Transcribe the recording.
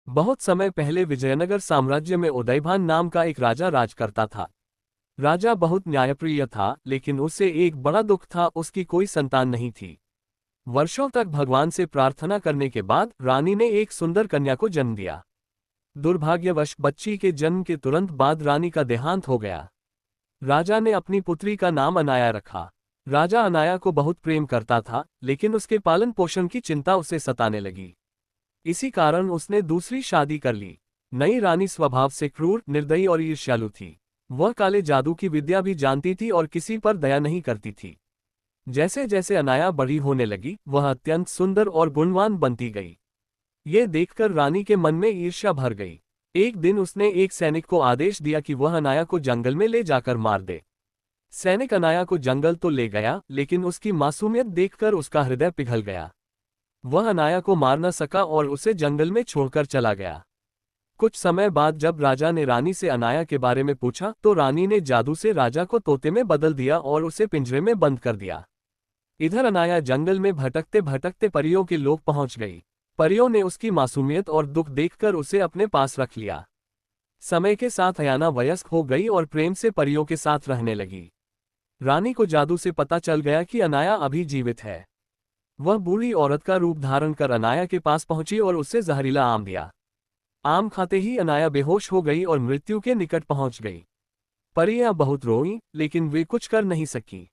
बहुत समय पहले विजयनगर साम्राज्य में उदयभान नाम का एक राजा राज करता था। राजा बहुत न्यायप्रिय था, लेकिन उसे एक बड़ा दुख था, उसकी कोई संतान नहीं थी। वर्षों तक भगवान से प्रार्थना करने के बाद रानी ने एक सुंदर कन्या को जन्म दिया। दुर्भाग्यवश बच्ची के जन्म के तुरंत बाद रानी का देहांत हो गया। राजा ने अपनी पुत्री का नाम अनाया रखा। राजा अनाया को बहुत प्रेम करता था, लेकिन उसके पालन पोषण की चिंता उसे सताने लगी। इसी कारण उसने दूसरी शादी कर ली। नई रानी स्वभाव से क्रूर, निर्दयी और ईर्ष्यालु थी। वह काले जादू की विद्या भी जानती थी और किसी पर दया नहीं करती थी। जैसे जैसे अनाया बड़ी होने लगी, वह अत्यंत सुंदर और गुणवान बनती गई। ये देखकर रानी के मन में ईर्ष्या भर गई। एक दिन उसने एक सैनिक को आदेश दिया कि वह अनाया को जंगल में ले जाकर मार दे। सैनिक अनाया को जंगल तो ले गया, लेकिन उसकी मासूमियत देखकर उसका हृदय पिघल गया। वह अनाया को मार न सका और उसे जंगल में छोड़कर चला गया। कुछ समय बाद जब राजा ने रानी से अनाया के बारे में पूछा, तो रानी ने जादू से राजा को तोते में बदल दिया और उसे पिंजरे में बंद कर दिया। इधर अनाया जंगल में भटकते भटकते परियों के लोक पहुंच गई। परियों ने उसकी मासूमियत और दुख देखकर उसे अपने पास रख लिया। समय के साथ अयाना वयस्क हो गई और प्रेम से परियों के साथ रहने लगी। रानी को जादू से पता चल गया कि अनाया अभी जीवित है। वह बूढ़ी औरत का रूप धारण कर अनाया के पास पहुंची और उससे जहरीला आम दिया। आम खाते ही अनाया बेहोश हो गई और मृत्यु के निकट पहुंच गई। परियां बहुत रोईं, लेकिन वे कुछ कर नहीं सकी।